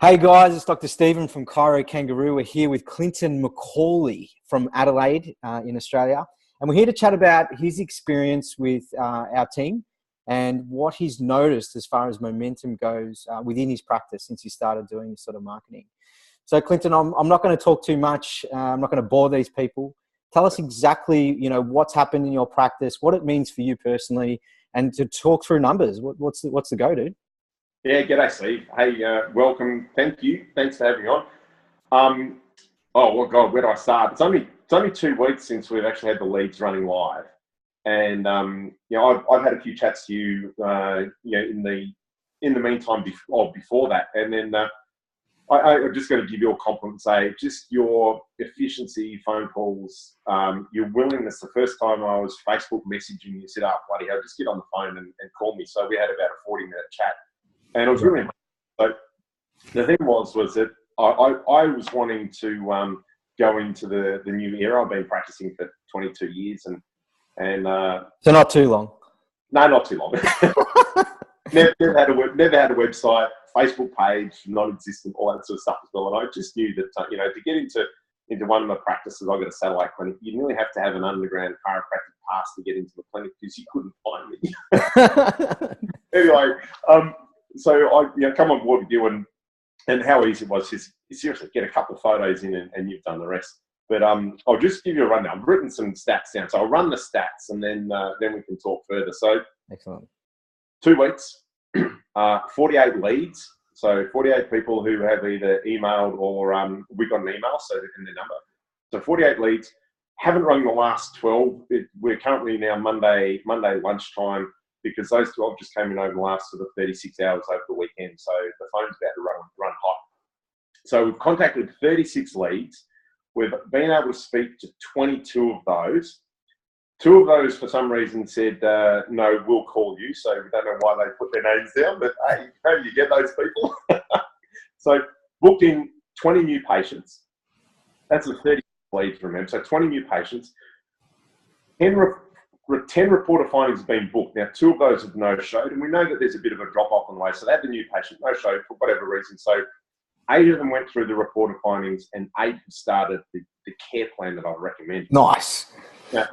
Hey guys, it's Dr. Stephen from ChiroKangaroo. We're here with Clinton McCAULEY from Adelaide in Australia. And we're here to chat about his experience with our team and what he's noticed as far as momentum goes within his practice since he started doing this sort of marketing. So Clinton, I'm not going to talk too much. I'm not going to bore these people. Tell us exactly, what's happened in your practice, what it means for you personally, and to talk through numbers. What's the go, dude? Yeah, g'day, Steve. Hey, welcome. Thank you. Thanks for having me on. Oh, well, God, where do I start? It's only 2 weeks since we've actually had the leads running live, and I've had a few chats to you, in the meantime before that, and then I'm just going to give you a compliment and say just your efficiency, phone calls, your willingness. The first time I was Facebook messaging you, said, "Oh, bloody hell, just get on the phone and call me." So we had about a 40-minute chat. And it was really, so the thing was that I was wanting to go into the new era. I've been practicing for 22 years and So not too long. No, not too long. never had a website, Facebook page, non-existent, all that sort of stuff as well. And I just knew that to get into one of my practices, I got a satellite clinic. You nearly have to have an underground chiropractic pass to get into the clinic because you couldn't find me. Anyway. So I come on board with you, and how easy it was to seriously get a couple of photos in, and you've done the rest. But I'll just give you a rundown. I've written some stats down, so I'll run the stats, and then we can talk further. So, excellent. 2 weeks, 48 leads. So 48 people who have either emailed or we got an email, so in their number. So 48 leads. Haven't rung the last 12. We're currently now Monday lunchtime, because those 12 just came in over the last sort of 36 hours over the weekend. So the phone's about to run hot. So we've contacted 36 leads. We've been able to speak to 22 of those. 2 of those, for some reason, said, no, we'll call you. So we don't know why they put their names down, but hey, maybe you get those people. So booked in 20 new patients. That's the 30 leads, remember. So 20 new patients. 10 reporter findings have been booked. Now, 2 of those have no-showed, and we know that there's a bit of a drop-off on the way. So they had the new patient no-showed for whatever reason. So 8 of them went through the reporter findings, and 8 have started the care plan that I'd recommend. Nice. Now,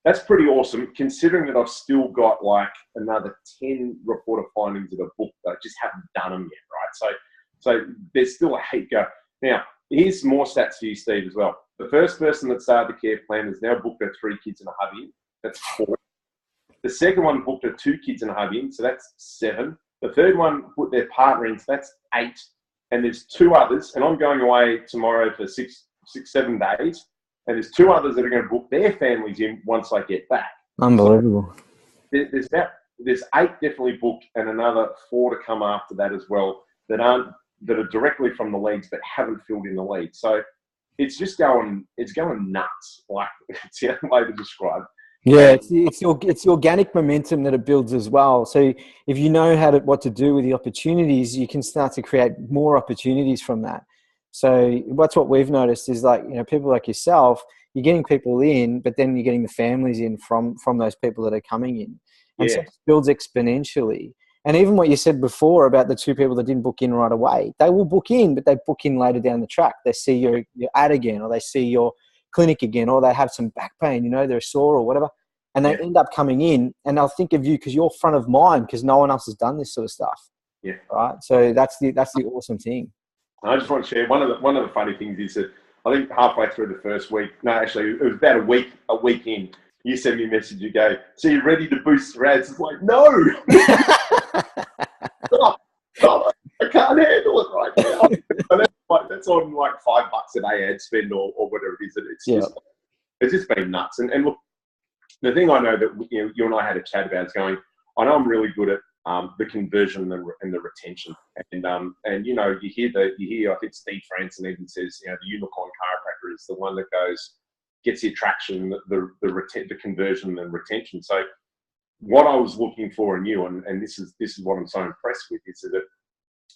that's pretty awesome, considering that I've still got like another 10 reporter findings that are booked. I just haven't done them yet, right? So there's still a heap go. Now, here's more stats for you, Steve, as well. The first person that started the care plan has now booked her 3 kids and a hubby in. That's 4. The second one booked her 2 kids and a hubby in, so that's 7. The third one put their partner in, so that's 8. And there's 2 others, and I'm going away tomorrow for 7 days. And there's 2 others that are going to book their families in once I get back. Unbelievable. So there's 8 definitely booked, and another 4 to come after that as well that are directly from the leads but haven't filled in the lead. So it's just going nuts. Like, it's the only way to describe. Yeah, it's the organic momentum that it builds as well. So if you know what to do with the opportunities, you can start to create more opportunities from that. So that's what we've noticed is people like yourself, you're getting people in, but then you're getting the families in from those people that are coming in. And so it builds exponentially. And even what you said before about the 2 people that didn't book in right away, they will book in, but they book in later down the track. They see your ad again, or they see your clinic again, or they have some back pain, they're sore or whatever, and they end up coming in, and they'll think of you because you're front of mind because no one else has done this sort of stuff. Yeah. Right. So that's the awesome thing. I just want to share one of the funny things is that I think halfway through the first week, no, actually it was about a week in, you sent me a message, you go, "So you're ready to boost your ads?" It's like, no. Stop. I can't handle it right now. That's on like $5 a day ad spend or whatever it is. It's just been nuts. And look, the thing I know that you and I had a chat about is I know I'm really good at the conversion and the retention. And you hear I think Steve Franson even says the unicorn chiropractor is the one that gets the attraction, the conversion and retention. So what I was looking for in you, and this is what I'm so impressed with, is that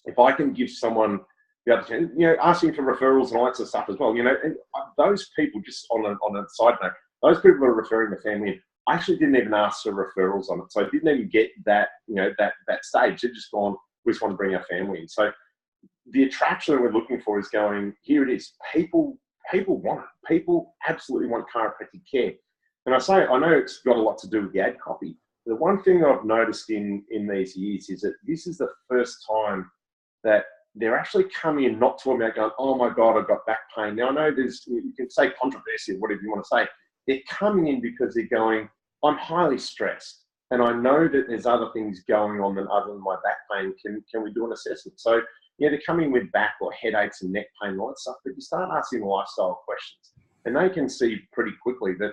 if I can give someone the other chance, asking for referrals and all that sort of stuff as well, and those people, just on a side note, those people that are referring the family, I actually didn't even ask for referrals on it. So I didn't even get that, that stage. They've just gone, we just want to bring our family in. So the attraction that we're looking for is going, here it is. People want it. People absolutely want chiropractic care. And I know it's got a lot to do with the ad copy. The one thing I've noticed in these years is that this is the first time that they're actually coming in not talking about going, oh my God, I've got back pain. Now I know you can say controversy or whatever you want to say. They're coming in because they're going, I'm highly stressed and I know that there's other things going on other than my back pain. Can we do an assessment? So yeah, they're coming with back or headaches and neck pain and all that stuff, but you start asking lifestyle questions and they can see pretty quickly that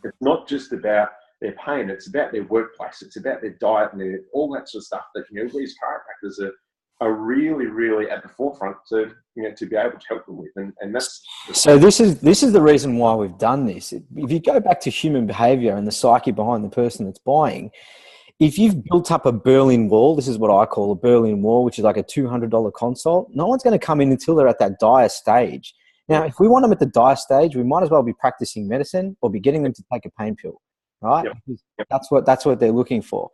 it's not just about their pain, it's about their workplace, it's about their diet and all that sort of stuff that, these chiropractors are really, really at the forefront to be able to help them with. And that's... So this is the reason why we've done this. If you go back to human behavior and the psyche behind the person that's buying, if you've built up a Berlin Wall, this is what I call a Berlin Wall, which is like a $200 consult, no one's going to come in until they're at that dire stage. Now, if we want them at the dire stage, we might as well be practicing medicine or be getting them to take a pain pill, right? Yep. That's what they're looking for.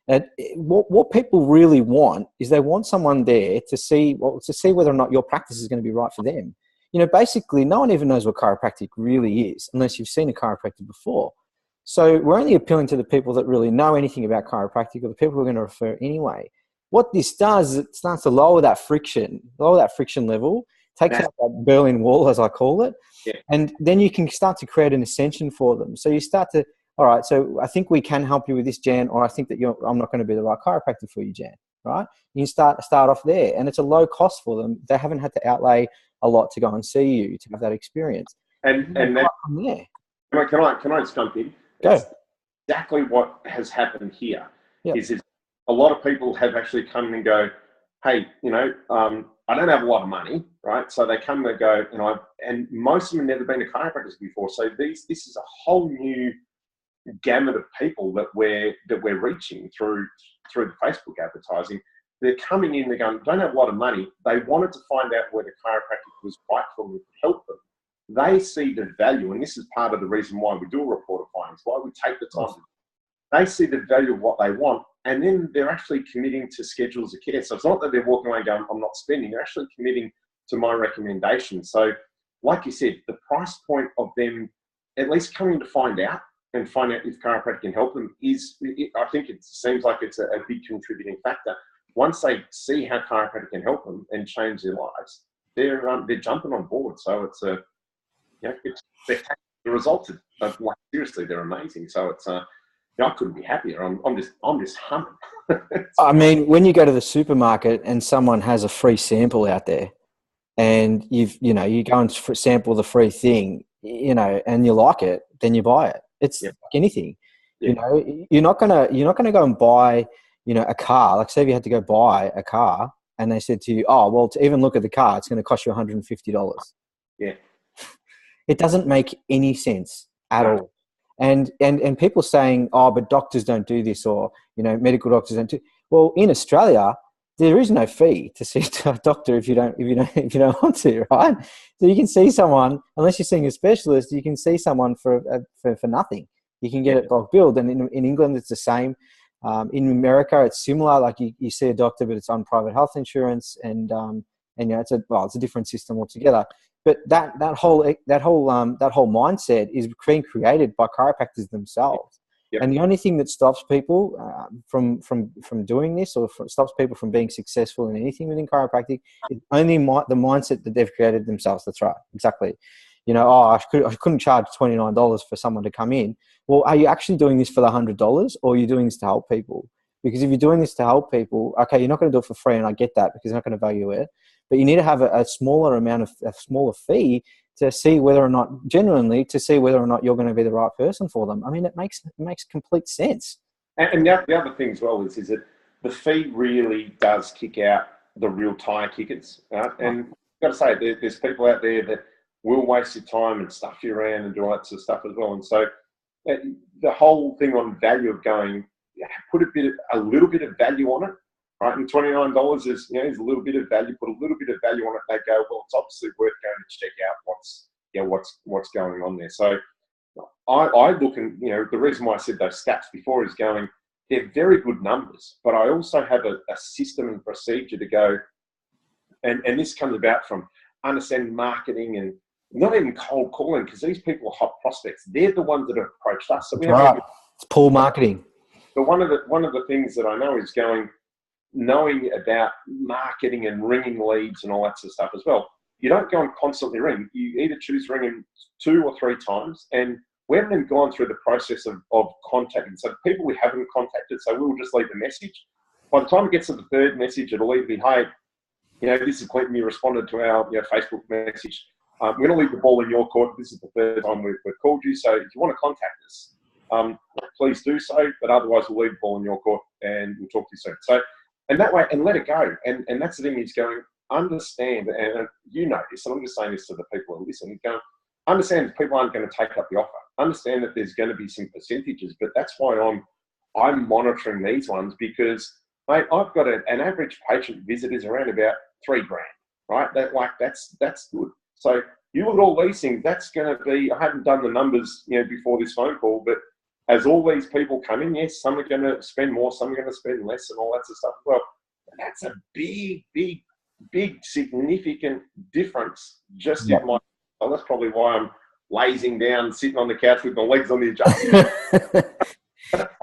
And what people really want is they want someone there to see whether or not your practice is going to be right for them. Basically, no one even knows what chiropractic really is unless you've seen a chiropractor before. So we're only appealing to the people that really know anything about chiropractic or the people we're going to refer anyway. What this does is it starts to lower that friction level, takes out that Berlin Wall, as I call it, and then you can start to create an ascension for them. So you start to, all right, so I think we can help you with this, Jan, or I think that I'm not going to be the right chiropractor for you, Jan, right? You can start off there, and it's a low cost for them. They haven't had to outlay a lot to go and see you to have that experience. And that, from there. Can I just jump in? Go. Exactly what has happened here is a lot of people have actually come and go, hey, I don't have a lot of money, right? So they come and go, and most of them have never been to chiropractors before. So this is a whole new gamut of people that we're reaching through the Facebook advertising. They're coming in, they're going, don't have a lot of money. They wanted to find out whether chiropractic was right for them, to help them. They see the value, and this is part of the reason why we do a report of findings, why we take the time. They see the value of what they want, and then they're actually committing to schedules of care. So it's not that they're walking away going, I'm not spending. They're actually committing to my recommendation. So like you said, the price point of them at least coming to find out if chiropractic can help them I think it seems like it's a big contributing factor. Once they see how chiropractic can help them and change their lives, they're jumping on board. So it's the results are seriously, they're amazing. So it's I couldn't be happier. I'm just humming. I mean, when you go to the supermarket and someone has a free sample out there, and you go and sample the free thing, and you like it, then you buy it. It's like anything. You're not gonna go and buy a car. Like say if you had to go buy a car and they said to you, oh well, to even look at the car, it's going to cost you $150. Yeah. It doesn't make any sense at all. And people saying, oh, but doctors don't do this, or medical doctors don't do. Well, in Australia, there is no fee to see a doctor if you don't want to, right? So you can see someone, unless you're seeing a specialist, you can see someone for nothing. You can get it bulk billed, and in England it's the same. In America, it's similar. Like you see a doctor, but it's on private health insurance, and it's a different system altogether. But that whole mindset is being created by chiropractors themselves. Yep. And the only thing that stops people from doing this, or stops people from being successful in anything within chiropractic, is only the mindset that they've created themselves. That's right, exactly. I couldn't charge $29 for someone to come in. Well, are you actually doing this for the $100, or are you doing this to help people? Because if you're doing this to help people, okay, you're not going to do it for free, and I get that because you're not going to value it. But you need to have a smaller fee to see whether or not you're going to be the right person for them. I mean, it makes complete sense. And the other thing as well is that the fee really does kick out the real tire kickers. Right? And I've got to say, there's people out there that will waste your time and stuff you around and do all that sort of stuff as well. And so the whole thing on value of going, put a little bit of value on it. Right, and $29 is a little bit of value. Put a little bit of value on it. They go, well, it's obviously worth going to check out what's going on there. So I look, and the reason why I said those stats before is going, they're very good numbers, but I also have a system and procedure to go, And this comes about from understanding marketing and not even cold calling, because these people are hot prospects. They're the ones that have approached us. So we have it's pull marketing. But one of the things that I know is knowing about marketing and ringing leads and all that sort of stuff as well. You don't go and constantly ring. You either choose ringing 2 or 3 times, and we haven't even gone through the process of contacting. So people we haven't contacted, so we'll just leave a message. By the time it gets to the 3rd message, it'll either be, hey, this is Clinton, you responded to our Facebook message. We're going to leave the ball in your court. This is the 3rd time we've called you. So if you want to contact us, please do so. But otherwise, we'll leave the ball in your court and we'll talk to you soon. So, and that way, and let it go. And that's the thing is going, understand, and you know this, and I'm just saying this to the people who are listening, go, understand that people aren't going to take up the offer. Understand that there's going to be some percentages, but that's why I'm monitoring these ones, because, mate, I've got an average patient visit is around about $3,000, right? That's good. So you look at all these things, that's going to be, I haven't done the numbers, before this phone call, but as all these people come in, yes, some are going to spend more, some are going to spend less and all that sort of stuff. Well, that's a big, significant difference just in my, well, that's probably why I'm lazing down, sitting on the couch with my legs on the adjustment.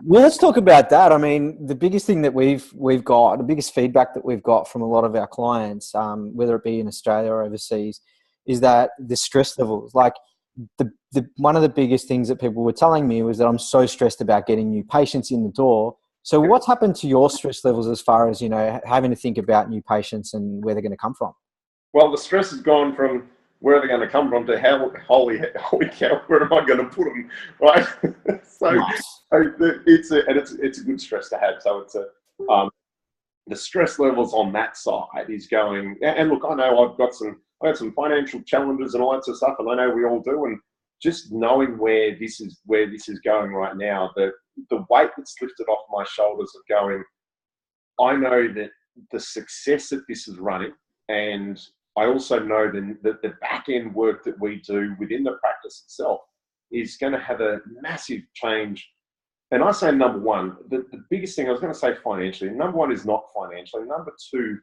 Well, let's talk about that. I mean, the biggest thing that we've got, the biggest feedback that we've got from a lot of our clients, whether it be in Australia or overseas, is that the stress levels, like the one of the biggest things that people were telling me was that I'm so stressed about getting new patients in the door. So what's happened to your stress levels as far as, having to think about new patients and where they're going to come from? Well, the stress has gone from where are they going to come from to how, holy cow, where am I going to put them, right? So nice. it's a good stress to have. So it's the stress levels on that side is going, and look, I know I've got some financial challenges and all that sort of stuff, and I know we all do, and just knowing where this is going right now, the weight that's lifted off my shoulders of going, I know that the success that this is running, and I also know that the back end work that we do within the practice itself is going to have a massive change. And I say number one, the biggest thing, I was going to say financially, number one is not financially. Number two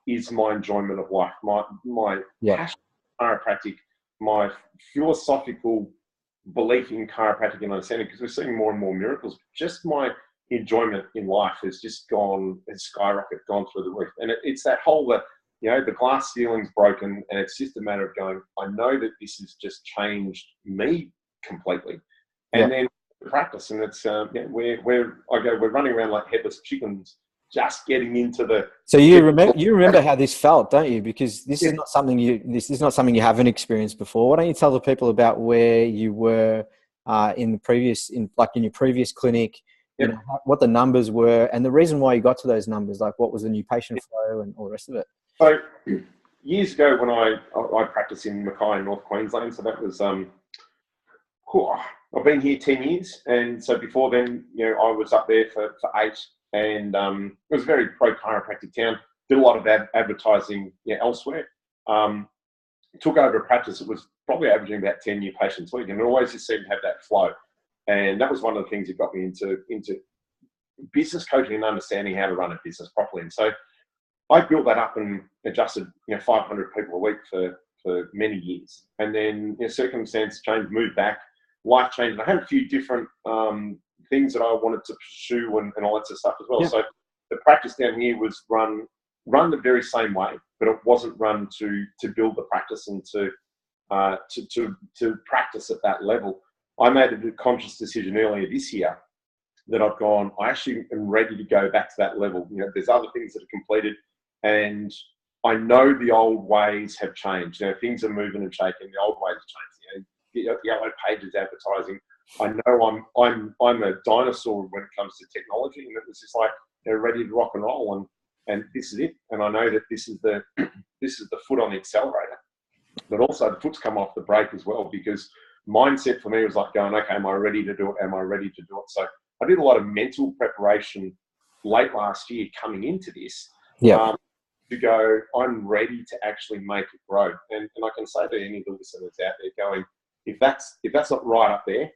is my enjoyment of life, my passion for chiropractic, my philosophical belief in chiropractic and understanding, because we're seeing more and more miracles. Just my enjoyment in life has just gone through the roof. And it's that whole, the glass ceiling's broken, and it's just a matter of going, I know that this has just changed me completely. And then practice, and it's we're running around like headless chickens, just getting into the. So you remember how this felt, don't you? Because this is not something you haven't experienced before. Why don't you tell the people about where you were in your previous clinic, what the numbers were, and the reason why you got to those numbers, like what was the new patient flow and all the rest of it. So years ago, when I practiced in McCAULEY, North Queensland, so that was I've been here 10 years, and so before then, I was up there for 8, and it was a very pro chiropractic town. Did a lot of advertising elsewhere. Took over a practice. It was probably averaging about 10 new patients a week, and it always just seemed to have that flow. And that was one of the things that got me into business coaching and understanding how to run a business properly. And so I built that up and adjusted 500 people a week for many years, and then circumstance changed, moved back. Life changed. I had a few different things that I wanted to pursue and all that sort of stuff as well. So the practice down here was run the very same way, but it wasn't run to build the practice and to practice at that level. I made a conscious decision earlier this year that I've gone, I actually am ready to go back to that level. There's other things that are completed, and I know the old ways have changed. Things are moving and shaking. The old ways have changed. Yellow pages advertising. I know I'm a dinosaur when it comes to technology, and it was just like they're ready to rock and roll, and this is it. And I know that this is the foot on the accelerator, but also the foot's come off the brake as well, because mindset for me was like going, okay, am I ready to do it? Am I ready to do it? So I did a lot of mental preparation late last year coming into this. To go, I'm ready to actually make it grow. And I can say to any of the listeners out there going, if that's not right up there,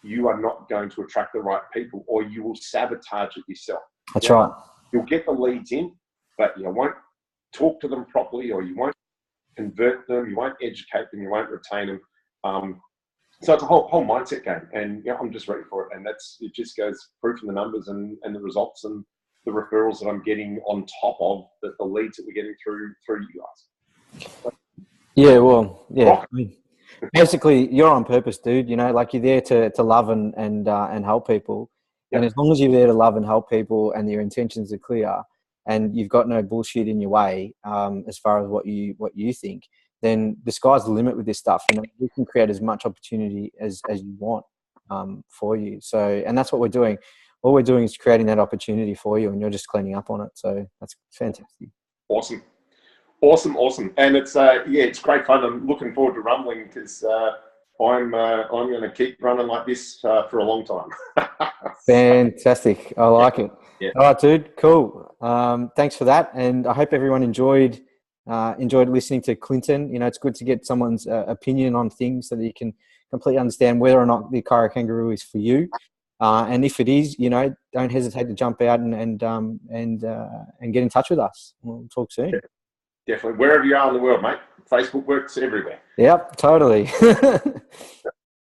you are not going to attract the right people, or you will sabotage it yourself. That's right. You'll get the leads in, but you won't talk to them properly, or you won't convert them, you won't educate them, you won't retain them. So it's a whole mindset game, and yeah, I'm just ready for it. And it just goes proof in the numbers and the results and the referrals that I'm getting on top of the leads that we're getting through you guys. Yeah, well, yeah. I mean, basically, you're on purpose, dude. You know, like you're there to love and help people. Yep. And as long as you're there to love and help people, and your intentions are clear, and you've got no bullshit in your way, as far as what you think, then the sky's the limit with this stuff. You know, we can create as much opportunity as you want for you. So, and that's what we're doing. All we're doing is creating that opportunity for you, and you're just cleaning up on it. So that's fantastic. Awesome. And it's it's great fun. I'm looking forward to rumbling, because I'm going to keep running like this for a long time. Fantastic. I like it. Yeah. All right, dude. Cool. Thanks for that. And I hope everyone enjoyed listening to Clinton. You know, it's good to get someone's opinion on things so that you can completely understand whether or not the ChiroKangaroo is for you. And if it is, you know, don't hesitate to jump out and get in touch with us. We'll talk soon. Yeah, definitely. Wherever you are in the world, mate. Facebook works everywhere. Yep, totally.